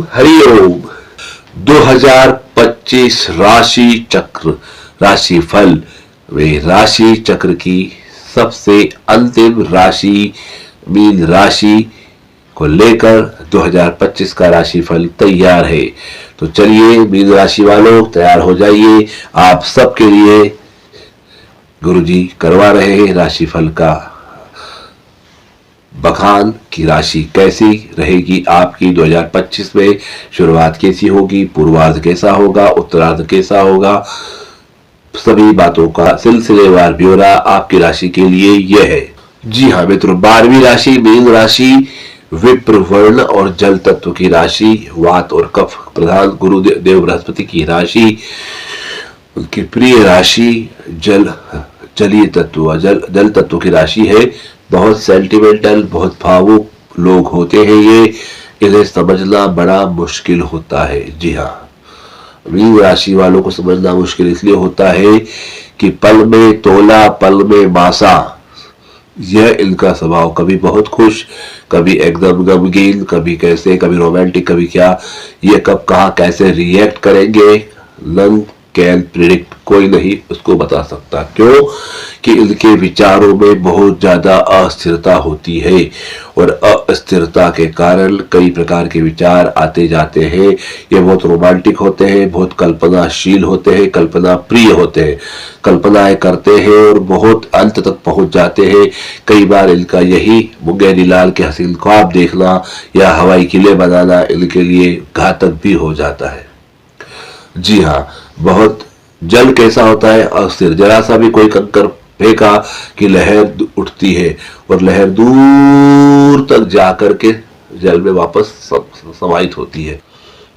हरि ओम। 2025 राशि चक्र राशि फल वे राशि चक्र की सबसे अंतिम राशि मीन राशि को लेकर 2025 का राशिफल तैयार है। तो चलिए मीन राशि वालों तैयार हो जाइए, आप सबके लिए गुरुजी करवा रहे हैं राशिफल का बखान की राशि कैसी रहेगी आपकी 2025 में। शुरुआत कैसी होगी, पूर्वार्ध कैसा होगा, उत्तरार्ध कैसा होगा, सभी बातों का सिलसिलेवार ब्यौरा आपकी राशि के लिए यह है। जी हाँ मित्रों, 12वीं राशि मीन राशि विप्र वर्ण और जल तत्व की राशि, वात और कफ प्रधान गुरुदेव बृहस्पति की राशि, उनकी प्रिय राशि जलीय तत्व जल तत्व की राशि है। बहुत सेंटिमेंटल, बहुत भावुक लोग होते हैं ये, इन्हें समझना बड़ा मुश्किल होता है। जी हाँ, मीन राशि वालों को समझना मुश्किल इसलिए होता है कि पल में तोला पल में मासा, यह इनका स्वभाव। कभी बहुत खुश, कभी एकदम गमगीन, कभी कैसे, कभी रोमांटिक, कभी क्या, ये कब कहाँ कैसे रिएक्ट करेंगे नन कैन प्रिडिक्ट, कोई नहीं उसको बता सकता। क्यों कि इनके विचारों में बहुत ज्यादा अस्थिरता होती है और अस्थिरता के कारण कई प्रकार के विचार आते जाते हैं। ये बहुत रोमांटिक होते हैं, बहुत कल्पनाशील होते हैं, कल्पना प्रिय होते हैं, कल्पनाएं करते हैं और बहुत अंत तक पहुंच जाते हैं। कई बार इनका यही मुंगेरी लाल के हसीन ख्वाब देखना या हवाई किले बनाना इनके लिए घातक भी हो जाता है। जी हाँ, बहुत जल कैसा होता है, अस्थिर, जरा सा भी कोई कंकर फेंका कि लहर उठती है और लहर दूर तक जाकर के जल में वापस समाहित होती है।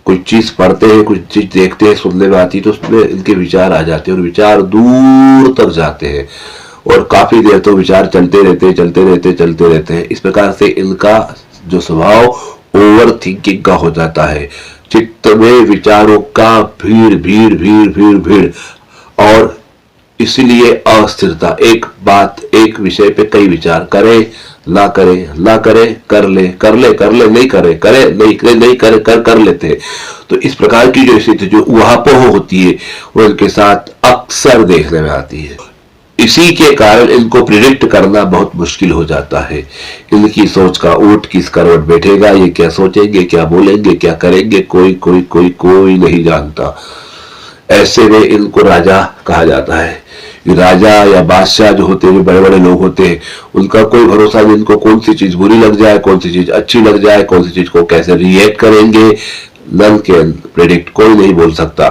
कुछ चीज पढ़ते हैं, कुछ चीज देखते हैं, सुनने में आती है तो उसमें इनके विचार आ जाते हैं और विचार दूर तक जाते हैं और काफी देर तो विचार चलते रहते हैं। इस प्रकार से इनका जो स्वभाव ओवर थिंकिंग का हो जाता है, चित्त में विचारों का भीड़ और इसलिए अस्थिरता। एक बात, एक विषय पे कई विचार, करे ना करे, कर ले नहीं करे, कर लेते हैं। तो इस प्रकार की जो स्थिति जो उहापोह होती है वो इनके साथ अक्सर देखने में आती है। इसी के कारण इनको प्रिडिक्ट करना बहुत मुश्किल हो जाता है। इनकी सोच का ऊंट किस करवट बैठेगा, ये क्या सोचेंगे, क्या बोलेंगे, क्या करेंगे, कोई नहीं जानता। ऐसे में इनको राजा कहा जाता है। राजा या बादशाह जो होते हैं, बड़े बड़े लोग होते हैं, उनका कोई भरोसा नहीं, इनको कौन सी चीज बुरी लग जाए, कौन सी चीज अच्छी लग जाए, कौन सी चीज को कैसे रिएक्ट करेंगे, नन कैन प्रेडिक्ट, कोई नहीं बोल सकता।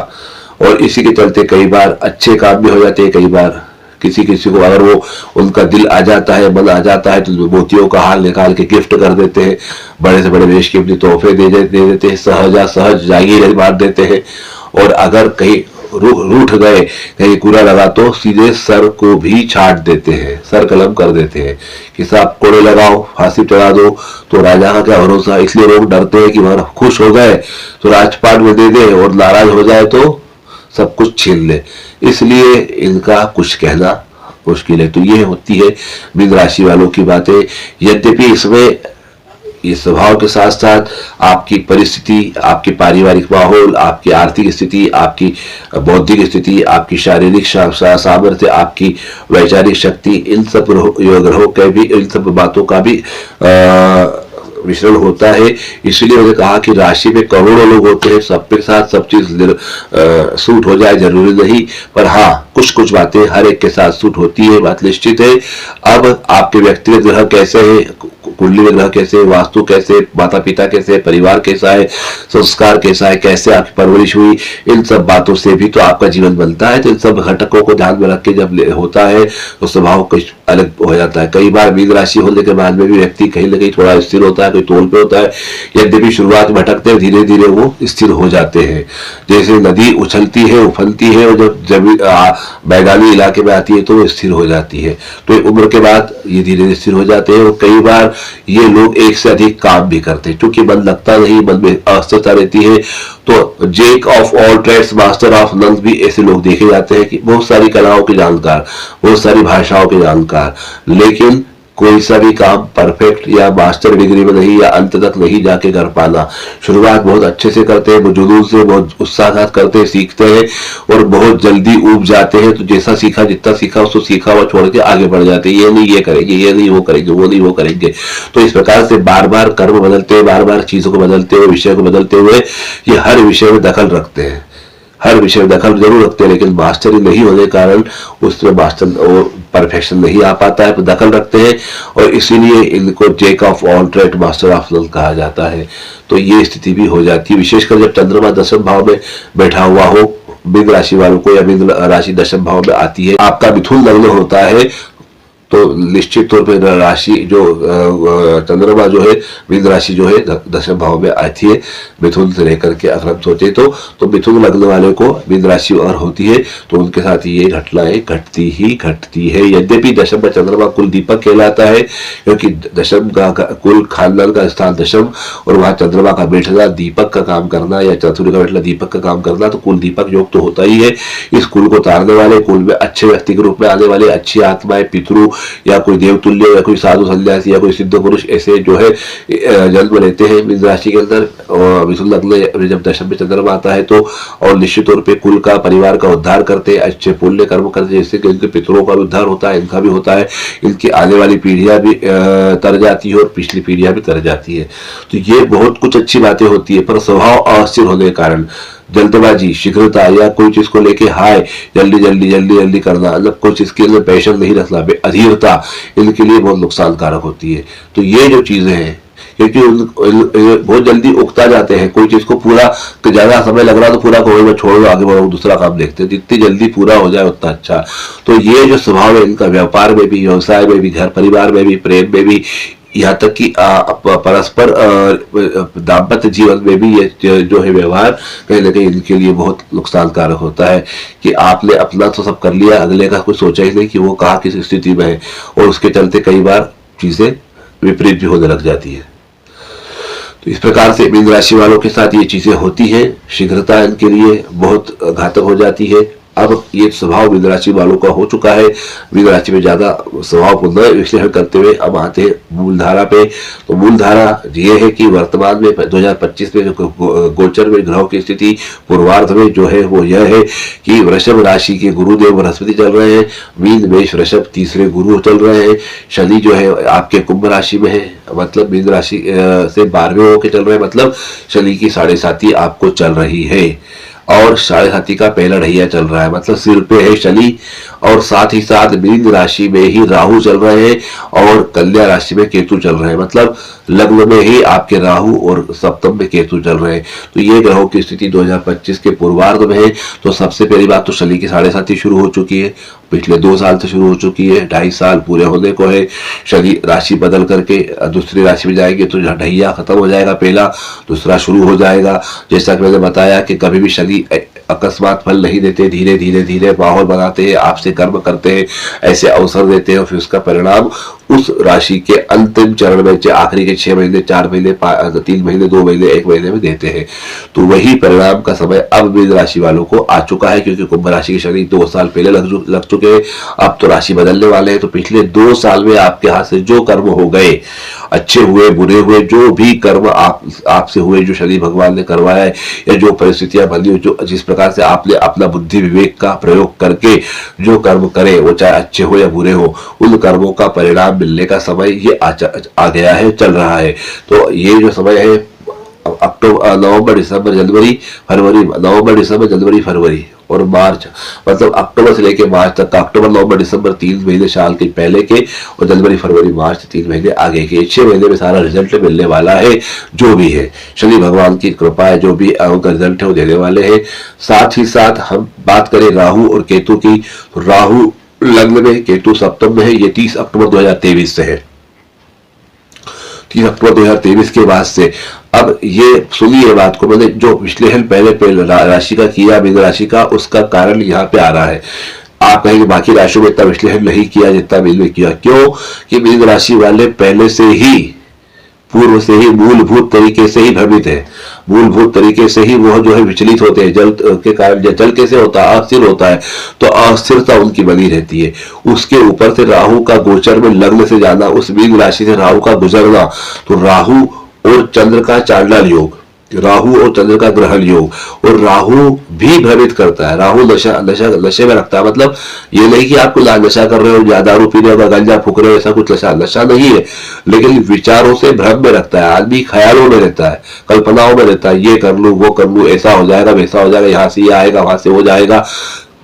और इसी के चलते कई बार अच्छे काम भी हो जाते हैं, कई बार किसी को अगर वो उनका दिल आ जाता है, मन आ जाता है तो मोतियों का हार निकाल के गिफ्ट कर देते हैं, बड़े से बड़े बेशकीमती तोहफे दे देते हैं, सहज जागीर मार देते हैं। और अगर कहीं रूठ गए, कहीं कूड़ा लगा तो सीधे सर को भी छाट देते हैं, सर कलम कर देते हैं कि साहब कोड़े लगाओ, फांसी चढ़ा दो। तो राजा का क्या भरोसा, इसलिए लोग डरते हैं कि वहां खुश हो गए तो राजपाट में दे दे और नाराज हो जाए तो सब कुछ छीन ले, इसलिए इनका कुछ कहना मुश्किल है। तो ये होती है मीन राशि वालों की बातें। यद्यपि इसमें ये स्वभाव के साथ साथ आपकी परिस्थिति, आपकी पारिवारिक माहौल, आपकी आर्थिक स्थिति, आपकी बौद्धिक स्थिति, आपकी शारीरिक सामर्थ्य, आपकी वैचारिक शक्ति, इन सब ग्रहों के भी, इन सब बातों का भी मिश्रण होता है। इसलिए मैंने कहा कि राशि में करोड़ों लोग होते हैं, सबके साथ सब चीज सूट हो जाए जरूरी नहीं, पर हाँ कुछ बातें हर एक के साथ सूट होती है, बात निश्चित है। अब आपके व्यक्तिगत ग्रह कैसे है, कुंडली में ग्रह कैसे, वास्तु कैसे, माता पिता कैसे, परिवार कैसा है, संस्कार कैसा है, कैसे आपकी परवरिश हुई, इन सब बातों से भी तो आपका जीवन बनता है। तो इन सब घटकों को ध्यान में रख के जब होता है तो स्वभाव कुछ अलग हो जाता है। कई बार मीन राशि होने के बाद में भी व्यक्ति कहीं ना कहीं थोड़ा स्थिर होता है, कोई तोल पे होता है। यद्यपि शुरुआत में भटकते हैं, धीरे धीरे वो स्थिर हो जाते हैं। जैसे नदी उछलती है, उफनती है और जब जमीन मैदानी इलाके में आती है तो वो स्थिर हो जाती है। तो उम्र के बाद ये धीरे धीरे स्थिर हो जाते हैं। और कई बार ये लोग एक से अधिक काम भी करते हैं, क्योंकि मन लगता नहीं, मन में अस्थिरता रहती है। तो jack of all trades master of none भी ऐसे लोग देखे जाते हैं कि बहुत सारी कलाओं के जानकार, बहुत सारी भाषाओं के जानकार, लेकिन कोई सा भी काम परफेक्ट या मास्टर डिग्री में नहीं या अंत तक नहीं जाके कर पाना। शुरुआत बहुत अच्छे से करते हैं, जुनून से बहुत उत्साह के साथ करते हैं, सीखते हैं और बहुत जल्दी ऊब जाते हैं। तो जैसा सीखा, जितना सीखा उसको सीखा हुआ छोड़ के आगे बढ़ जाते हैं। ये नहीं ये करेंगे, ये नहीं वो करेंगे, वो नहीं वो करेंगे। तो इस प्रकार से बार बार कर्म बदलते हुए, बार बार चीजों को बदलते हुए, विषय को बदलते हुए ये हर विषय में दखल रखते हैं। हर विषय में दखल जरूर रखते हैं, लेकिन मास्टरी नहीं होने के कारण उसमें मास्टर और परफेक्शन नहीं आ पाता है। तो दखल रखते हैं और इसीलिए इनको jack of all trade master of none कहा जाता है। तो ये स्थिति भी हो जाती है, विशेषकर जब चंद्रमा दशम भाव में बैठा हुआ हो मिथुन राशि वालों को, या मिथुन राशि दशम भाव में आती है, आपका मिथुन लग्न होता है, तो निश्चित तौर पर राशि जो चंद्रमा जो है मिथुन राशि जो है दशम भाव में आती है मिथुन से लेकर के। अगर हम सोचे तो मिथुन लग्न वाले को मिथुन राशि और होती है तो उनके साथ ये घटनाएं घटती है। यद्यपि दशम का चंद्रमा कुल दीपक कहलाता है, क्योंकि दशम का कुल खानदान का स्थान दशम और वहां चंद्रमा का बैठना दीपक का काम करना या चतुर्थ का बैठना दीपक का काम करना, तो कुल दीपक योग तो होता ही है। इस कुल को तारने वाले, कुल में अच्छे व्यक्ति के रूप में आने वाले, अच्छी आत्माएं, पितृ या कोई देवतुल्य या कोई साधु सन्यासी या कोई सिद्ध पुरुष ऐसे जो है जन्म लेते हैं मिथुन राशि के अंदर। और मिथुन लग्न जब दशम में चंद्रमा आता है तो और निश्चित तौर पे कुल का, परिवार का उद्धार करते हैं, अच्छे पुण्य कर्म करते हैं, जैसे कि इनके पितरों का भी उद्धार होता है, इनका भी होता है, इनकी आने वाली पीढ़ियां भी तर जाती है और पिछली पीढ़ियां भी तर जाती है। तो ये बहुत कुछ अच्छी बातें होती है, पर स्वभाव अस्थिर होने के कारण जल्दबाजी, शीघ्रता या कोई चीज को लेके हाय जल्दी करना, मतलब कोई चीज के अंदर पैशन नहीं रखना, अधीरता, इनके लिए बहुत नुकसानकारक होती है। तो ये जो चीजें हैं, क्योंकि बहुत जल्दी उगता जाते हैं, कोई चीज को पूरा ज्यादा समय लग रहा तो पूरा करो, छोड़ दो, आगे बढ़ो, दूसरा काम देखते हैं, जितनी जल्दी पूरा हो जाए उतना अच्छा। तो ये जो स्वभाव है इनका, व्यापार में भी, व्यवसाय में भी, घर परिवार में भी, प्रेम में भी, यहाँ तक कि परस्पर दाम्पत्य जीवन में भी ये जो है व्यवहार कहीं ना कहीं इनके लिए बहुत नुकसानकारक होता है कि आपने अपना तो सब कर लिया, अगले का कुछ सोचा ही नहीं कि वो कहाँ किस स्थिति में है, और उसके चलते कई बार चीजें विपरीत भी होने लग जाती है। तो इस प्रकार से मीन राशि वालों के साथ ये चीजें होती हैं, शीघ्रता इनके लिए बहुत घातक हो जाती है। अब ये स्वभाव मीन राशि वालों का हो चुका है, मीन राशि में ज्यादा स्वभाव को न विश्लेषण करते हुए अब आते हैं मूलधारा पे। तो मूलधारा ये है कि वर्तमान में 2025 में जो गोचर में ग्रहों की स्थिति पूर्वार्ध में जो है वो यह है कि वृषभ राशि के गुरुदेव बृहस्पति चल रहे हैं, मीन मेष वृषभ तीसरे गुरु चल रहे हैं, शनि जो है आपके कुंभ राशि में है, मतलब मीन राशि से 12वें होके चल रहे हैं, मतलब शनि की 7.5 आपको चल रही है और 7.5 का पहला ढैया चल रहा है, मतलब सिर पे है शनि, और साथ ही साथ मीन राशि में ही राहु चल रहे हैं और कन्या राशि में केतु चल रहे हैं, मतलब लग्न में ही आपके राहु और सप्तम में केतु चल रहे हैं। तो ये ग्रहों की स्थिति 2025 के पूर्वार्ध में है। तो सबसे पहली बात तो शनि की 7.5 शुरू हो चुकी है, पिछले 2 साल से शुरू हो चुकी है, 2.5 साल पूरे होने को है। शनि राशि बदल करके दूसरी राशि में जाएंगे तो ढैया खत्म हो जाएगा, पहला, दूसरा शुरू हो जाएगा। जैसा कि मैंने बताया कि कभी भी शनि अकस्मात फल नहीं देते, धीरे धीरे माहौल बनाते हैं, आपसे कर्म करते हैं, ऐसे अवसर देते हैं और फिर उसका परिणाम उस राशि के अंतिम चरण में, आखिरी के 6 महीने, 4 महीने, 3 महीने, 2 महीने, 1 महीने में देते हैं। तो वही परिणाम का समय अब मीन राशि वालों को आ चुका है, क्योंकि कुंभ राशि के शनि 2 साल पहले लग चुके हैं, अब तो राशि बदलने वाले हैं। तो पिछले 2 साल में आपके हाथ से जो कर्म हो गए, अच्छे हुए बुरे हुए, जो भी कर्म आपसे हुए, जो शनि भगवान ने करवाया है, या जो परिस्थितियां बनी, जो जिस प्रकार से आपने अपना बुद्धि विवेक का प्रयोग करके जो कर्म करे, वो चाहे अच्छे हो या बुरे हो, उन कर्मों का परिणाम मिलने का समय ये आ गया है, चल रहा है। तो ये जो समय है अक्टूबर, नवंबर, दिसंबर, जनवरी, फरवरी, नवंबर, दिसंबर, जनवरी, फरवरी और मार्च, मतलब अक्टूबर से लेकर मार्च तक का, अक्टूबर, नवंबर, दिसंबर 3 महीने साल के पहले के, और जनवरी, फरवरी, मार्च 3 महीने आगे के, 6 महीने में सारा रिजल्ट मिलने वाला है। जो भी है शनि भगवान की कृपा है, जो भी उनका रिजल्ट है वो देने वाले हैं। साथ ही साथ हम बात करें राहु और केतु की, राहु लग्न में, केतु सप्तम में है, ये 30 अक्टूबर 2023 से है, 30 अक्टूबर 2023 के बाद से। अब ये सुनिए बात को, मैंने जो विश्लेषण पहले राशि का किया, मीन राशि का, उसका कारण यहाँ पे आ रहा है। आप कहेंगे बाकी राशियों में इतना विश्लेषण नहीं किया जितना मीन में किया, क्यों कि मीन राशि वाले पहले से ही पूर्व से ही मूलभूत तरीके से ही भ्रमित है, मूलभूत तरीके से ही वो जो है विचलित होते हैं। जल के कारण, जल कैसे होता है, अस्थिर होता है, तो अस्थिरता उनकी बनी रहती है। उसके ऊपर से राहु का गोचर में लग्न से जाना, उस मीन राशि से राहु का गुजरना, तो राहु और चंद्र का चांडाल योग, राहु और चंद्र का ग्रहण योग, और राहु भी भ्रमित करता है। राहु नशे में रखता है। मतलब ये नहीं कि आपको नशा कर रहे हो या दारू पी रहे हो, गांजा फूक रहे हो, ऐसा कुछ नशा नहीं है, लेकिन विचारों से भ्रम में रखता है। आदमी ख्यालों में रहता है, कल्पनाओं में रहता है, ये कर लूं, वो कर लूं, ऐसा हो जाएगा, वैसा हो जाएगा, यहाँ से ये आएगा, वहां से हो जाएगा।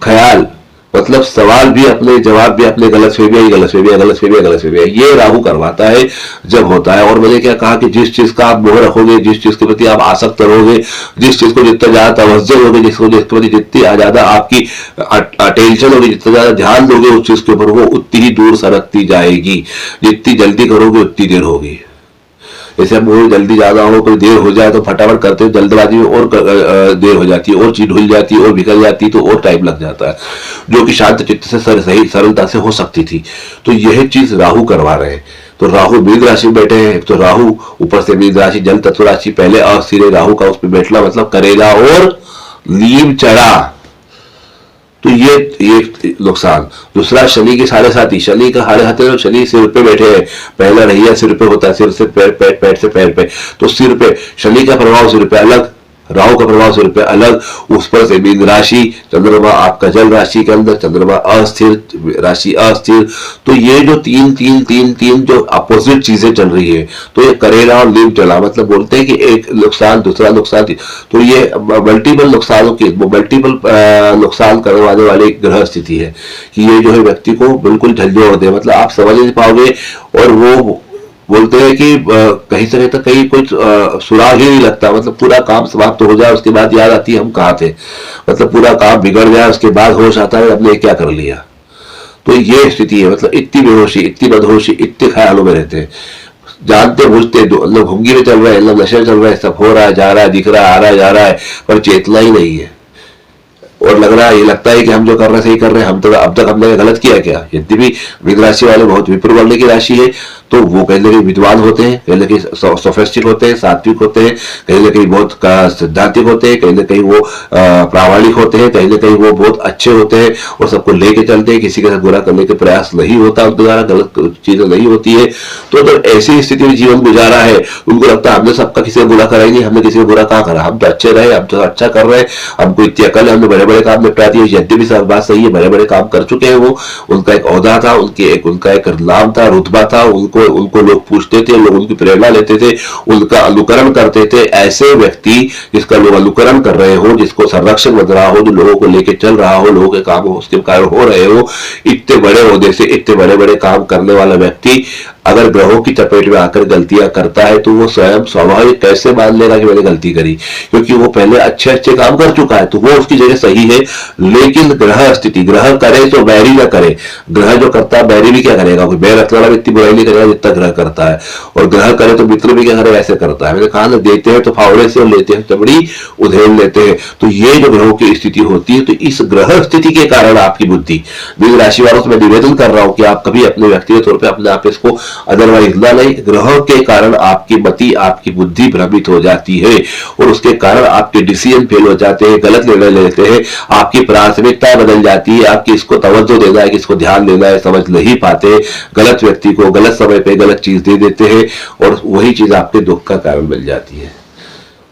ख्याल मतलब सवाल भी अपने, जवाब भी अपने, गलतफहमियां, गलतफहमियां, ये राहु करवाता है जब होता है। और मैंने क्या कहा कि जिस चीज का आप मोह रखोगे, जिस चीज के प्रति आप आसक्त रहोगे, जिस चीज को जितना ज्यादा तवज्जो होगे, जिसके प्रति जितनी ज्यादा आपकी अटेंशन होगी, जितना ज्यादा ध्यान दोगे उस चीज के ऊपर, वो उतनी ही दूर सरकती जाएगी। जितनी जल्दी करोगे उतनी देर होगी। जैसे अब वो जल्दी ज्यादा हो, कोई देर हो जाए तो फटाफट करते हो, जल्दबाजी में और देर हो जाती है, और चीज ढुल जाती है, और बिगड़ जाती है, तो और टाइम लग जाता है, जो कि शांत चित्त से सही सरलता से हो सकती थी। तो यह चीज राहु करवा रहे हैं। तो राहु मीन राशि में बैठे हैं, तो राहु ऊपर से मीन राशि जल तत्व राशि, पहले अस्थिर राहु का उस पर बैठना मतलब करेला और नीम चढ़ा, तो ये नुकसान। दूसरा शनि के साढ़े साथी, शनि का साढ़े साथी, शनि सिर पे बैठे हैं, पहला रहिया सिर पे होता है, सिर से पैर, पैर से पैर पे, तो सिर पे शनि का प्रभाव सिर पे अलग, राहु का प्रभाव सिर पे अलग, उस पर से मीन राशि, चंद्रमा आपका जल राशि के अंदर, चंद्रमा अस्थिर, राशि अस्थिर। तो ये जो तीन जो अपोजिट चीजें चल रही है, तो ये करेला और नीम चला, मतलब बोलते हैं कि एक नुकसान दूसरा नुकसान, तो ये मल्टीपल नुकसानों की, मल्टीपल नुकसान करने वाली ग्रह स्थिति है कि ये जो है व्यक्ति को बिल्कुल झंझोड़ दे, मतलब आप समझ नहीं पाओगे। और वो बोलते हैं कि कहीं से कहीं तक कहीं कोई सुराग ही नहीं लगता, मतलब पूरा काम समाप्त हो जाए, उसके बाद याद आती है हम कहाँ थे, मतलब पूरा काम बिगड़ जाए, उसके बाद होश आता है हमने क्या कर लिया। तो ये स्थिति है, मतलब इतनी बेहोशी, इतनी बदहोशी, इतने ख्यालों में रहते हैं, जानते बुझते मतलब घुंगी में चल रहे हैं, मतलब नशे चल रहे हैं, सब हो रहा है, जा रहा है, दिख रहा है, आ रहा है, जा रहा है, पर चेतना ही नहीं है। और लग रहा है, ये लगता है कि हम जो कर रहे हैं सही कर रहे हैं, हम तो अब तक हमने गलत किया क्या। यद्यपि मीन राशि वाले बहुत विप्र वर्ग की राशि है, तो वो कहीं ना कहीं विद्वान होते हैं, कहीं ना कहीं सोफिस्टिक होते हैं, सात्विक होते हैं, कहीं ना कहीं बहुत सिद्धांतिक होते हैं, कहीं ना कहीं वो प्रामाणिक होते हैं, कहीं ना कहीं वो बहुत अच्छे होते हैं और सबको लेके चलते हैं, किसी के साथ बुरा करने के प्रयास नहीं होता उनके द्वारा, गलत चीजें नहीं होती है। तो ऐसी स्थिति में जीवन गुजारा है, उनको लगता है हमने सबका किसी को बुरा करा ही नहीं, हमने किसी को बुरा कहाँ करा, हम तो अच्छे रहे, हम तो अच्छा कर रहे हैं, हमको इतनी अकल है, हमने बड़े बड़े काम निपटा दिए। यद्यपि सब बात सही है, बड़े बड़े काम कर चुके हैं वो, उनका एक ओहदा था, उनका एक नाम था, रुतबा था, उनको लोग पूछते थे, लोग उनकी प्रेरणा लेते थे, उनका अनुकरण करते थे। ऐसे व्यक्ति जिसका लोग अनुकरण कर रहे हो, जिसको संरक्षण बन रहा हो, जो लोगों को लेके चल रहा हो, लोगों के काम उसके कारण हो रहे हो, इतने बड़े ओहदे से इतने बड़े बड़े काम करने वाला व्यक्ति अगर ग्रहों की चपेट में आकर गलतियां करता है, तो वो स्वयं स्वाभाविक कैसे मान लेगा कि मैंने गलती करी, क्योंकि वो पहले अच्छे अच्छे काम कर चुका है, तो वो उसकी जगह सही है। लेकिन ग्रह स्थिति, ग्रह करे तो बैरी ना करे, ग्रह जो करता है बैरी भी क्या करेगा, कोई बैर रखने वाला इतनी बुराई नहीं करेगा जितना ग्रह करता है, और ग्रह करे तो मित्र भी क्या करे, ऐसे करता है। मैंने कहा ना, देते हैं तो फावड़े से और लेते हैं चमड़ी उधेड़ लेते हैं। तो ये जो ग्रहों की स्थिति होती है, तो इस ग्रह स्थिति के कारण आपकी बुद्धि, मीन राशि वालों से मैं निवेदन कर रहा हूं कि आप कभी अपने व्यक्तिगत तौर पर अपने आप इसको अदरवाइज ना नहीं, ग्रहों के कारण आपकी मति, आपकी बुद्धि भ्रमित हो जाती है, और उसके कारण आपके डिसीजन फेल हो जाते हैं, गलत निर्णय लेते हैं, आपकी प्राथमिकता बदल जाती है, आप किसको तवज्जो देना है, किसको ध्यान देना है समझ नहीं पाते, गलत व्यक्ति को गलत समय पे गलत चीज दे देते हैं, और वही चीज आपके दुख का कारण बन जाती है।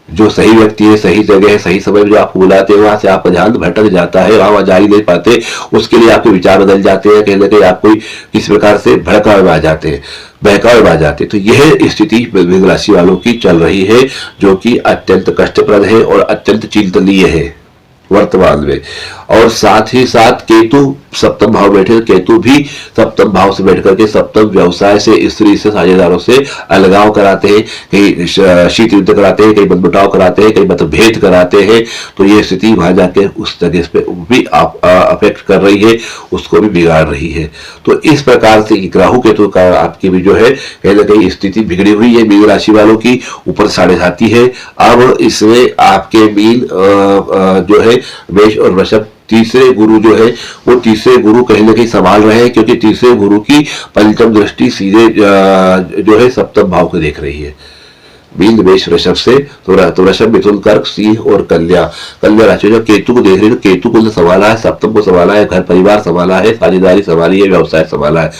जो सही व्यक्ति है, सही जगह है, सही समय में जो आपको बुलाते हैं, वहां से आपका ध्यान भटक जाता है, वहां जा ही नहीं पाते, उसके लिए आपके विचार बदल जाते हैं, कहीं ना कहीं आप कोई किसी प्रकार से भड़कावे में आ जाते हैं, बहकावे में आ जाते हैं। तो यह स्थिति मीन राशि वालों की चल रही है, जो कि अत्यंत कष्टप्रद है और अत्यंत चिंतनीय है वर्तमान में। और साथ ही साथ केतु सप्तम भाव बैठे, केतु भी सप्तम भाव से बैठ करके सप्तम व्यवसाय से, स्त्री से, साझेदारों से अलगाव कराते हैं, कहीं शीत युद्ध कराते हैं, कहीं मनमुटाव कराते हैं, कहीं मतभेद कराते हैं। तो ये स्थिति वहां जाके उस जगह पे भी अफेक्ट कर रही है, उसको भी बिगाड़ रही है। तो इस प्रकार से राहु केतु का आपकी भी जो है कहीं ना कहीं स्थिति बिगड़ी हुई है मीन राशि वालों की, ऊपर साढ़े साथी है। अब इसमें आपके मीन जो है मेष और वृषभ तीसरे गुरु जो है वो तीसरे गुरु कहीं ना कहीं संभाल रहे हैं, क्योंकि तीसरे गुरु की पंचम दृष्टि सीधे जो है सप्तम भाव को देख रही है, मीन मेष वृषभ से। तो वृषभ मिथुन कर्क सिंह और कन्या राशि जो केतु को देख रही है, तो केतु को संभाला है, सप्तम को संभाला है, घर परिवार संभाला है, साझेदारी संभाली है, व्यवसाय संभाला है।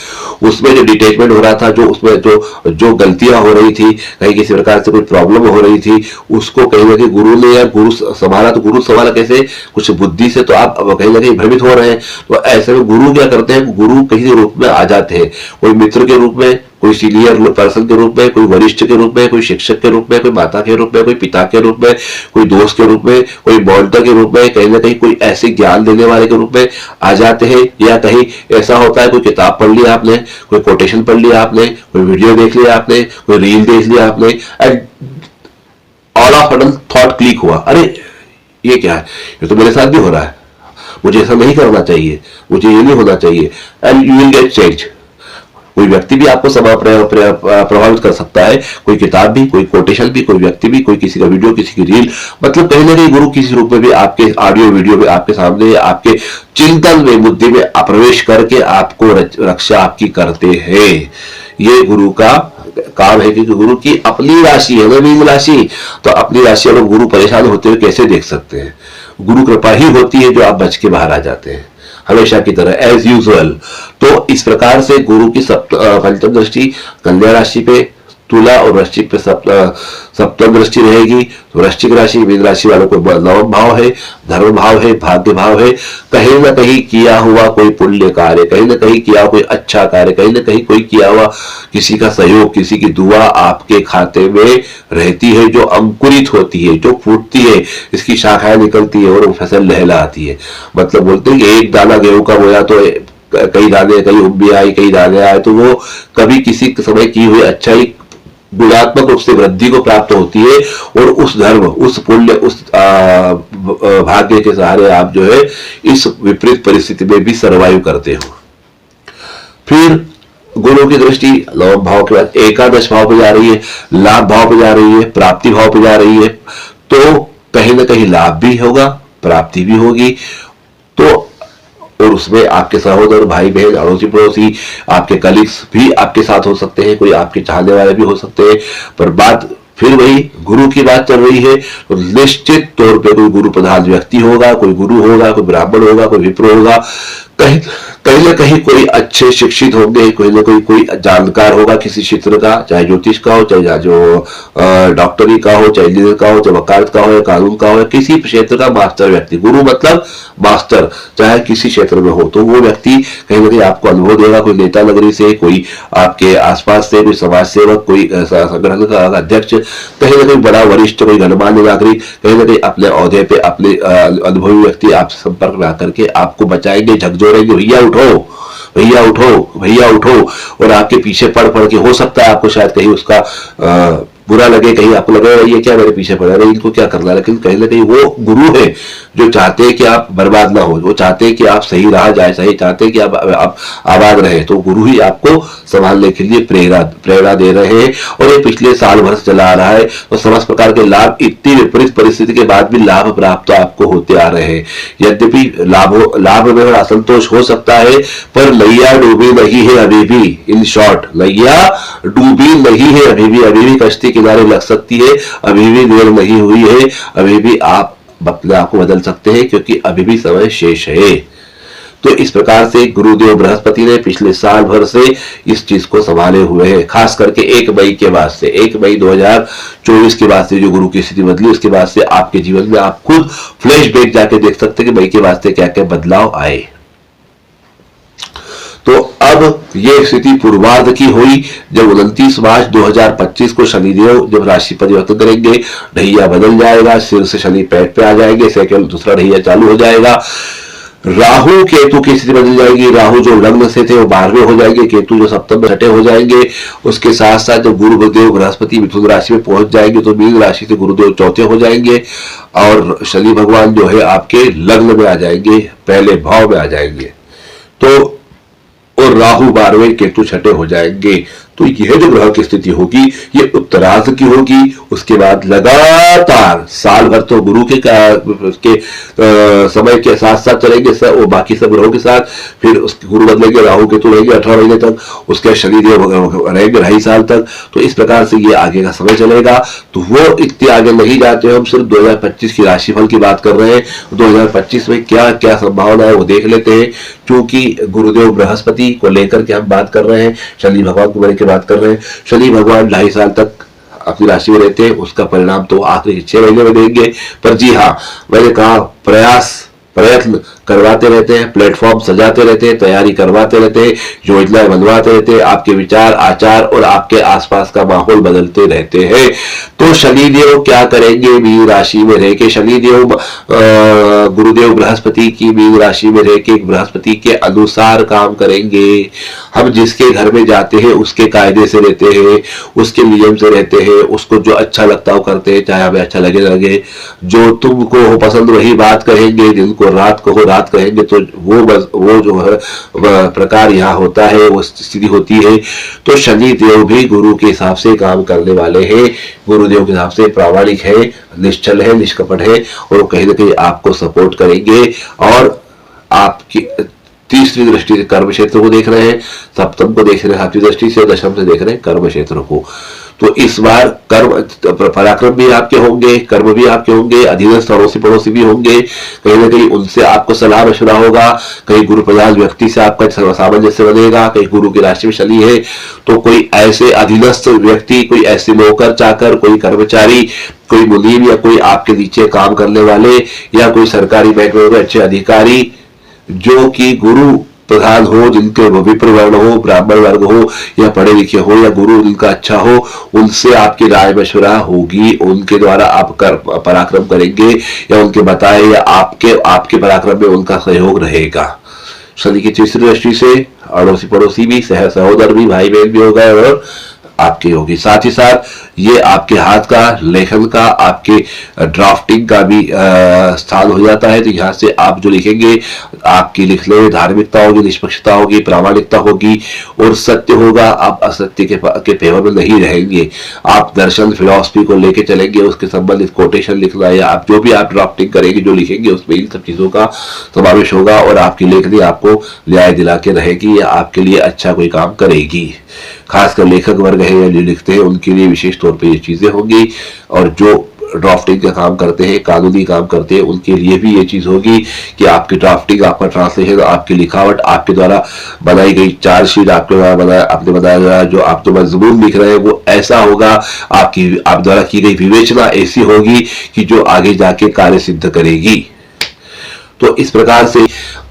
उसमें जो डिटेचमेंट हो रहा था, जो उसमें जो गलतियां हो रही थी, कहीं किसी प्रकार से कोई प्रॉब्लम हो रही थी, उसको कहीं ना कहीं गुरु ने या गुरु संभाला। तो गुरु संभाला कैसे, कुछ बुद्धि से तो आप कहीं ना कहीं भ्रमित हो रहे हैं। तो ऐसे में गुरु क्या करते हैं, गुरु किसी रूप में आ जाते हैं, कोई मित्र के रूप में, कोई सीनियर पर्सन के रूप में, कोई वरिष्ठ के रूप में, कोई शिक्षक के रूप में, कोई माता के रूप में, कोई पिता के रूप में, कोई दोस्त के रूप में, कोई मॉनिटर के रूप में, कहीं ना कहीं कोई ऐसे ज्ञान देने वाले के रूप में आ जाते हैं। या कहीं ऐसा होता है कोई किताब पढ़ लिया आपने, कोई कोटेशन पढ़ लिया आपने, कोई वीडियो देख लिया आपने, कोई रील देख लिया आपने, and all of sudden thought click हुआ, अरे ये क्या है, ये तो मेरे साथ भी हो रहा है, मुझे ऐसा नहीं करना चाहिए, मुझे ये नहीं होना चाहिए, and you will get change. कोई व्यक्ति भी आपको प्रभावित कर सकता है, कोई किताब भी, कोई कोटेशन भी, कोई व्यक्ति भी, कोई किसी का वीडियो, किसी की रील, मतलब कहीं ना कहीं गुरु किसी रूप में भी आपके ऑडियो वीडियो में आपके सामने, आपके चिंतन में, बुद्धि में प्रवेश करके आपको रक्षा आपकी करते हैं। ये गुरु का काम है, क्योंकि गुरु की अपनी राशि है ना मीन राशि। तो अपनी राशि अगर गुरु परेशान होते हुए कैसे देख सकते हैं, गुरु कृपा ही होती है जो आप बच के बाहर आ जाते हैं, हमेशा की तरह एज यूजुअल। तो इस प्रकार से गुरु की पंचम दृष्टि कन्या राशि पे, तुला और वृश्चिक पे सप्तम दृष्टि रहेगी। तो वृश्चिक राशि, मीन राशि वालों को नवम भाव है, धर्म भाव है, भाग्य भाव है। कहीं ना कहीं किया हुआ कोई पुण्य कार्य, कहीं ना कहीं किया हुआ कोई अच्छा कार्य, कहीं ना कहीं कोई किया हुआ किसी का सहयोग, किसी की दुआ आपके खाते में रहती है, जो अंकुरित होती है, जो फूटती है, इसकी शाखाएं निकलती है और वो फसल लहलाती है। मतलब बोलते हैं कि एक दाना गेहूं का बोया तो कई दाने, कई उम्बी आई, कई दाने आए, तो वो कभी किसी समय की हुई अच्छाई गुणात्मक रूप से वृद्धि को प्राप्त होती है, और उस धर्म, उस पुण्य, उस भाग्य के सहारे आप जो है इस विपरीत परिस्थिति में भी सर्वाइव करते हो। फिर गुरु की दृष्टि नवम भाव के बाद एकादश भाव पे जा रही है, लाभ भाव पे जा रही है, प्राप्ति भाव पे जा रही है। तो कहीं ना कहीं लाभ भी होगा, प्राप्ति भी होगी। तो और उसमें आपके सहोदर, भाई बहन, अड़ोसी पड़ोसी, आपके कलीग्स भी आपके साथ हो सकते हैं, कोई आपके चाहने वाले भी हो सकते हैं। पर बात फिर वही गुरु की बात चल रही है, तो निश्चित तौर पे कोई गुरु प्रधान व्यक्ति होगा, कोई गुरु होगा, कोई ब्राह्मण होगा, कोई विप्र होगा, कहीं ना कहीं कोई अच्छे शिक्षित होंगे, कोई ना कोई जानकार होगा किसी क्षेत्र का, चाहे ज्योतिष का हो, चाहे जो डॉक्टरी का हो, चाहे इंजीनियर का हो, चाहे वकालत का हो, या कानून का हो, किसी क्षेत्र का मास्टर व्यक्ति। गुरु मतलब मास्टर, चाहे किसी क्षेत्र में हो, तो वो व्यक्ति कहीं ना कहीं आपको अनुभव देगा। कोई नेता नगरी से, कोई आपके आसपास से, कोई समाज सेवक, कोई संगठन का अध्यक्ष, कहीं ना कहीं बड़ा वरिष्ठ, कोई गणमान्य नागरिक, कहीं ना कहीं अपने औहदे पे, अपने अनुभवी व्यक्ति आपसे संपर्क में आकर के आपको बचाएंगे, झकझोरेंगे, भैया उठो, भैया उठो, भैया उठो। और आपके पीछे पड़ के हो सकता है आपको शायद कहीं उसका बुरा लगे, कहीं आपको लगे ये क्या मेरे पीछे पड़ा है, इनको क्या करना है, लेकिन कहीं ना कहीं वो गुरु है जो चाहते हैं कि आप बर्बाद ना हो, वो चाहते हैं कि आप सही राह जाए, सही चाहते हैं कि आप आबाद रहे। तो गुरु ही आपको संभालने के लिए प्रेरणा दे रहे हैं, और ये पिछले साल भर से चला आ रहा है। तो समस्त प्रकार के लाभ, इतनी विपरीत परिस्थिति के बाद भी लाभ प्राप्त आपको होते आ रहे हैं। यद्यपि लाभ में असंतोष हो सकता है, पर नैया डूबी नहीं है अभी भी। इन शॉर्ट, नैया डूबी नहीं है अभी भी कश्ती किनारे लग सकती है, अभी भी देर नहीं हुई है, अभी भी आप अपने आप को बदल सकते हैं, क्योंकि अभी भी समय शेष है। तो इस प्रकार से गुरुदेव बृहस्पति ने पिछले साल भर से इस चीज को संभाले हुए हैं। खास करके 1 मई के बाद से, 1 मई 2024 के बाद से जो गुरु की स्थिति बदली, उसके बाद से आपके जीवन में आप खुद फ्लैशबैक जाके देख सकते हैं कि मई के बाद से क्या क्या बदलाव आए। तो अब ये स्थिति पूर्वार्ध की हुई जब 29 मार्च 2025 को शनिदेव जब राशि परिवर्तन करेंगे, ढैया बदल जाएगा, सिर से शनि पैर पे आ जाएंगे, सेकंड दूसरा ढैया चालू हो जाएगा। राहु केतु की स्थिति बदल जाएगी, राहु जो लग्न से थे वो 12वें हो जाएंगे, केतु जो सप्तम में छठे हो जाएंगे। उसके साथ साथ जब गुरुदेव बृहस्पति मिथुन राशि में पहुंच जाएंगे तो मीन राशि से गुरुदेव चौथे हो जाएंगे, और शनि भगवान जो है आपके लग्न में आ जाएंगे, पहले भाव में आ जाएंगे। तो और राहु 12वें, केतु छठे हो जाएंगे। तो तो यह जो ग्रह की स्थिति होगी ये उत्तरार्ध की होगी। उसके बाद लगातार साल भर तो गुरु के समय के साथ साथ चलेंगे और बाकी सब ग्रहों के साथ, फिर उसके गुरु बदलेंगे, राहु केतु रहेंगे 18 महीने तक, उसके शनिदेव रहेंगे 2.5 साल तक। तो इस प्रकार से ये आगे का समय चलेगा। तो वो इतने आगे नहीं जाते, हम सिर्फ 2025 की राशिफल की बात कर रहे हैं। 2025 में क्या क्या संभावना है वो देख लेते हैं। क्योंकि गुरुदेव बृहस्पति को लेकर के हम बात कर रहे हैं, शनि भगवान को लेकर बात कर रहे हैं। शनि भगवान 2.5 साल तक अपनी राशि में रहते हैं, उसका परिणाम तो आखिरी 6 महीने में देंगे। पर जी हाँ, मैंने कहा प्रयत्न करवाते रहते हैं, प्लेटफॉर्म सजाते रहते हैं, तैयारी करवाते रहते हैं, योजनाएं बनवाते रहते हैं, आपके विचार आचार और आपके आसपास का माहौल बदलते रहते हैं। तो शनिदेव क्या करेंगे? मीन राशि में रह के शनिदेव गुरुदेव बृहस्पति की मीन राशि में रह के बृहस्पति के अनुसार काम करेंगे। हम जिसके घर में जाते हैं उसके कायदे से रहते हैं, उसके नियम से रहते हैं, उसको जो अच्छा लगता है वो करते हैं, चाहे हमें अच्छा लगे लगे। जो तुमको हो पसंद वही बात कहेंगे, दिन को रात को हो रात कहेंगे। तो वो जो है प्रकार यहाँ होता है, वो स्थिति होती है। तो शनि देव भी गुरु के हिसाब से काम करने वाले हैं, गुरुदेव के हिसाब से प्रामाणिक है, निश्चल है, निष्कपट है, और वो कहीं ना कहीं आपको सपोर्ट करेंगे। और आपकी तीसरी दृष्टि से कर्म क्षेत्र को देख रहे हैं, सप्तम को देख रहे हैं, 7वीं दृष्टि से, दशम से देख रहे हैं कर्म क्षेत्र को। तो इस बार कर्म पराक्रम भी आपके होंगे, कर्म भी आपके होंगे, अधीनस्थ अड़ोसी पड़ोसी भी होंगे। कहीं ना कहीं उनसे आपको सलाह मशवरा होगा, कहीं गुरु प्रधान व्यक्ति से आपका सामंजस्य बनेगा, कहीं गुरु की राशि में शनि है तो कोई ऐसे अधीनस्थ व्यक्ति, कोई ऐसे नौकर चाकर, कोई कर्मचारी, कोई मुनीम या कोई आपके नीचे काम करने वाले या कोई सरकारी महकमे में अच्छे अधिकारी जो कि गुरु प्रधान हो, जिनके विप्र वर्ण हो, ब्राह्मण वर्ग हो या पढ़े लिखे हो या गुरु जिनका अच्छा हो, उनसे आपकी राय मशवरा होगी, उनके द्वारा आप पराक्रम करेंगे या उनके बताए या आपके पराक्रम में उनका सहयोग रहेगा। शनि की तीसरी दृष्टि से अड़ोसी पड़ोसी भी, सहोदर भी, भाई बहन भी होगा और आपकी होगी। साथ ही साथ ये आपके हाथ का, लेखन का, आपके ड्राफ्टिंग का भी स्थान हो जाता है। तो यहाँ से आप जो लिखेंगे, आपकी लिखने में धार्मिकता होगी, निष्पक्षता होगी, प्रामाणिकता होगी और सत्य होगा। आप असत्य के फेवर में नहीं रहेंगे। आप दर्शन फिलॉसफी को लेके चलेंगे, उसके संबंधित कोटेशन लिखना या आप जो भी आप ड्राफ्टिंग करेंगे, जो लिखेंगे, उसमें इन सब चीजों का समावेश होगा और आपकी लेखनी आपको न्याय दिला के रहेगी या आपके लिए अच्छा कोई काम करेगी। खासकर लेखक वर्ग है या जो लिखते हैं उनके लिए विशेष तौर पे ये चीजें होंगी, और जो ड्राफ्टिंग का काम करते हैं, कानूनी काम करते हैं, उनके लिए भी ये चीज होगी कि आपकी ड्राफ्टिंग, आपका ट्रांसलेशन, आपकी लिखावट, आपके द्वारा बनाई गई चार्जशीट, आपने बनाया गया जो आप जो मजमून लिख रहे हैं वो ऐसा होगा, आप द्वारा की गई विवेचना ऐसी होगी कि जो आगे जाके कार्य सिद्ध करेगी। तो इस प्रकार से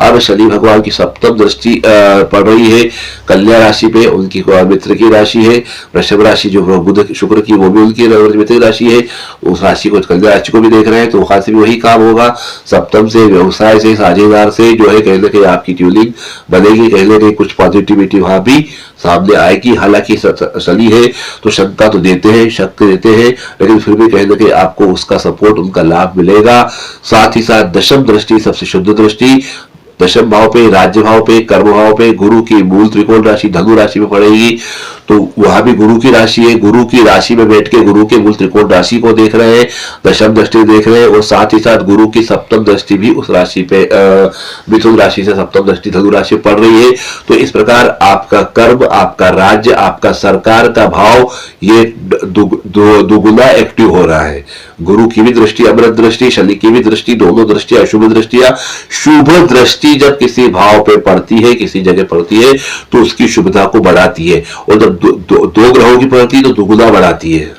अब शनि भगवान की सप्तम दृष्टि पड़ रही है कन्या राशि पे, उनकी मित्र की राशि है। वृषभ राशि जो बुध शुक्र की, वो भी उनकी मित्र राशि है। उस राशि को, कन्या राशि को भी देख रहे हैं, तो वहां से भी वही काम होगा। सप्तम से, व्यवसाय से, साझेदार से जो है कहीं ना कहीं आपकी ट्यूनिंग बनेगी, कहीं ना कहीं कुछ पॉजिटिविटी वहां भी सामने आएगी। हालांकि शनि है तो शंका तो देते हैं, शक देते हैं, लेकिन फिर भी कहीं ना कहीं आपको उसका सपोर्ट, उनका लाभ मिलेगा। साथ ही साथ दशम दृष्टि, सबसे शुद्ध दृष्टि, दशम भाव पे, राज्य भाव पे, कर्म भाव पे गुरु की मूल त्रिकोण राशि धनु राशि में पड़ेगी। तो वहां भी गुरु की राशि है, गुरु की राशि में बैठ के गुरु के मूल त्रिकोण राशि को देख रहे हैं, दशम दृष्टि देख रहे हैं, और साथ ही साथ गुरु की सप्तम दृष्टि भी उस राशि पे, मिथुन राशि से सप्तम दृष्टि धनु राशि पड़ रही है। तो इस प्रकार आपका कर्म, आपका राज्य, आपका सरकार का भाव ये दुगुना एक्टिव हो रहा है। गुरु की भी दृष्टि अमृत दृष्टि, शनि की भी दृष्टि, दोनों दृष्टियां अशुभ दृष्टियां। शुभ दृष्टि जब किसी भाव पे पड़ती है, किसी जगह पड़ती है, तो उसकी शुभता को बढ़ाती है, और जब दो ग्रहों की पड़ती है तो दुगुना बढ़ाती है,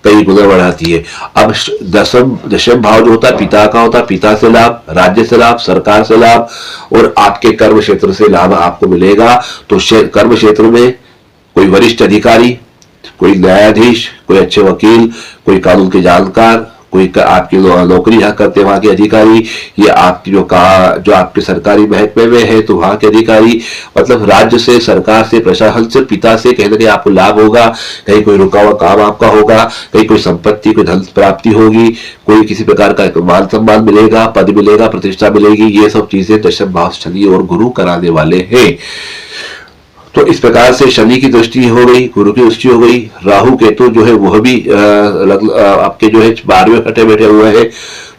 कई गुना बढ़ाती है। अब दशम भाव जो होता है पिता का होता है, पिता से लाभ, राज्य से लाभ, सरकार से लाभ और आपके कर्म क्षेत्र से लाभ आपको मिलेगा। तो कर्म क्षेत्र में कोई वरिष्ठ अधिकारी, कोई न्यायाधीश, कोई अच्छे वकील, कोई कानून के जानकार, कोई आपकी नौकरी यहाँ करते वहां के अधिकारी, या आपकी जो आपके सरकारी महकमे में है तो वहां के अधिकारी, मतलब राज्य से, सरकार से, प्रशासन से, पिता से कहीं ना कहीं आपको लाभ होगा। कहीं कोई रुका हुआ काम आपका होगा, कहीं कोई संपत्ति, कोई धन प्राप्ति होगी, कोई किसी प्रकार का मान सम्मान मिलेगा, पद मिलेगा, प्रतिष्ठा मिलेगी। ये सब चीजें दशम भाव शनि और गुरु कराने वाले हैं। तो इस प्रकार से शनि की दृष्टि हो गई, गुरु की दृष्टि हो गई, राहु केतु जो है वह भी आपके जो है 12वें हटे बैठे हुए हैं।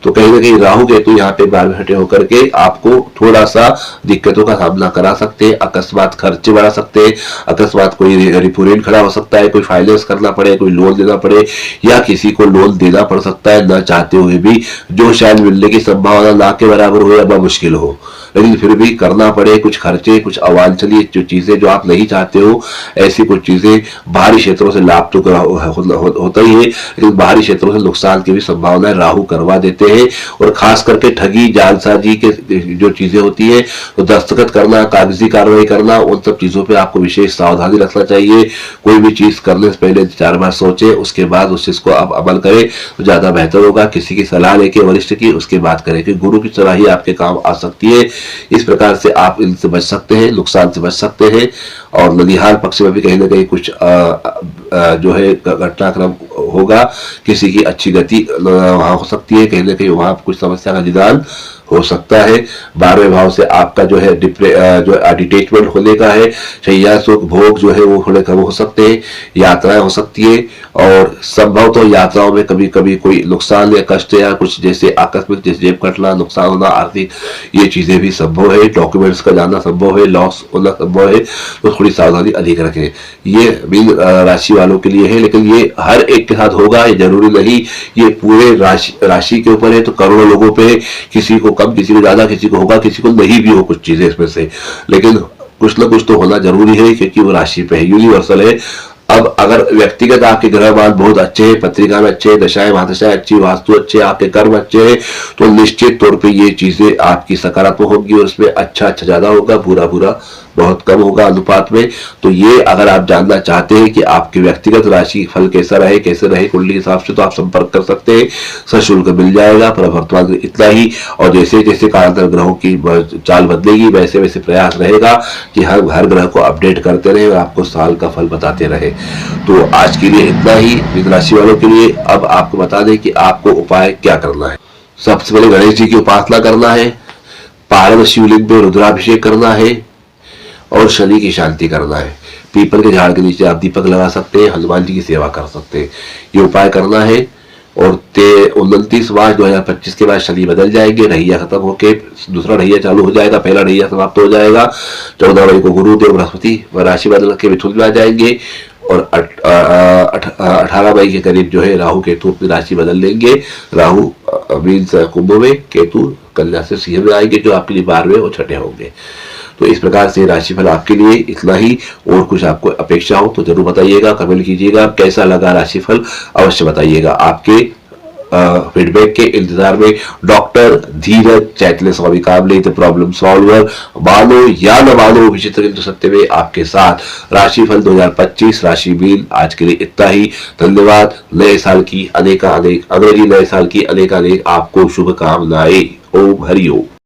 तो कहीं ना कहीं राहु केतु यहाँ पे 12वें हटे होकर के आपको थोड़ा सा दिक्कतों का सामना करा सकते हैं, अकस्मात खर्चे बढ़ा सकते हैं, अकस्मात कोई रिपो रेट खड़ा हो सकता है, कोई फाइनेंस करना पड़े, कोई लोन देना पड़े, या किसी को लोन देना पड़ सकता है न चाहते हुए भी, जो शायद मिलने की संभावना ना के बराबर हो या बहुत मुश्किल हो, लेकिन फिर भी करना पड़े। कुछ खर्चे, कुछ अवांछनीय जो चीजें जो आप नहीं चाहते हो, ऐसी कुछ चीजें, बाहरी क्षेत्रों से लाभ तो होता ही है, लेकिन बाहरी क्षेत्रों से नुकसान की भी संभावना राहु करवा देते हैं। और खास करके ठगी, जालसाजी के जो चीजें होती है, तो दस्तखत करना, कागजी कार्रवाई करना, उन सब चीजों पे आपको विशेष सावधानी रखना चाहिए। कोई भी चीज करने से पहले 4 बार सोचे, उसके बाद उस चीज को आप अमल करें तो ज्यादा बेहतर होगा। किसी की सलाह लेके, वरिष्ठ की, उसके बाद करें, कि गुरु की सलाह ही आपके काम आ सकती है। इस प्रकार से आप इनसे बच सकते हैं, नुकसान से बच सकते हैं। और ननिहाल पक्ष में भी कहीं ना कहीं कुछ जो है घटनाक्रम होगा, किसी की अच्छी गति वहां हो सकती है, कहीं ना कहीं वहां कुछ समस्या का निदान हो सकता है। 12वें भाव से आपका जो है जो डिटेचमेंट होने का है, शैया सुख भोग जो है वो थोड़े कम हो सकते हैं, यात्राएं हो सकती है, और संभव तो यात्राओं में कभी कभी कोई नुकसान या कष्ट या कुछ जैसे आकस्मिक, जैसे जेब कटना, नुकसान होना, आर्थिक, ये चीजें भी संभव है। डॉक्यूमेंट्स का जाना संभव है, लॉस होना संभव है, तो थोड़ी सावधानी अधिक रखें। ये मीन राशि वालों के लिए है, लेकिन ये हर एक के साथ होगा, ये जरूरी नहीं। ये पूरे राशि के ऊपर है, तो करोड़ों लोगों पे, किसी को कम, किसी को ज्यादा, किसी को होगा, किसी को नहीं भी हो कुछ चीजें इसमें से, लेकिन कुछ ना कुछ तो होना जरूरी है, क्योंकि वो राशि पे है, यूनिवर्सल है। अब अगर व्यक्तिगत आपके ग्रह मान बहुत अच्छे हैं, पत्रिका में अच्छे, दशाएं महादशाएं अच्छी, वास्तु अच्छे, आपके कर्म अच्छे हैं, तो निश्चित तौर पे ये चीजें आपकी सकारात्मक होगी, और उसमें अच्छा ज्यादा होगा, बुरा बहुत कम होगा अनुपात में। तो ये अगर आप जानना चाहते हैं कि आपके व्यक्तिगत राशि फल कैसे रहे कुंडली के हिसाब से, तो आप संपर्क कर सकते हैं, सशुल्क मिल जाएगा। पर वर्तमान इतना ही, और जैसे जैसे कालांतर ग्रहों की चाल बदलेगी, वैसे वैसे प्रयास रहेगा कि हर ग्रह को अपडेट करते रहे और आपको साल का फल बताते रहे। तो आज के लिए इतना ही मीन राशि वालों के लिए। अब आपको बता दें कि आपको उपाय क्या करना है। सबसे पहले गणेश जी की उपासना करना है, पारद शिवलिंग में रुद्राभिषेक करना है, और शनि की शांति करना है। पीपल के झाड़ के नीचे आप दीपक लगा सकते हैं, हनुमान जी की सेवा कर सकते हैं, ये उपाय करना है। और 29 मार्च 2025 के बाद शनि बदल जाएंगे, रहिया खत्म होके दूसरा रहिया चालू हो जाएगा, पहला रहिया समाप्त हो जाएगा। 14 मई को गुरुदेव बृहस्पति राशि बदल के मिथुन में आ जाएंगे, और 18 मई के करीब जो है राहु केतु अपनी राशि बदल लेंगे। राहु मीन्स कुंभ में, केतु कन्या से सिंह में आएंगे, जो आपके लिए 12वें और छठे होंगे। तो इस प्रकार से राशिफल आपके लिए इतना ही। और कुछ आपको अपेक्षा हो तो जरूर बताइएगा, कमेंट कीजिएगा। कैसा लगा राशिफल अवश्य बताइएगा। आपके फीडबैक के इंतजार में doctor Dheeraj Chaitanya Swami Kamle the problem solver, मानो या न मानो विचित्र किंतु सत्य में आपके साथ राशिफल 2025 राशि मीन। आज के लिए इतना ही, धन्यवाद। नए साल की अंग्रेजी नए साल की अनेक आपको शुभकामनाएं। ओम हरि ओम।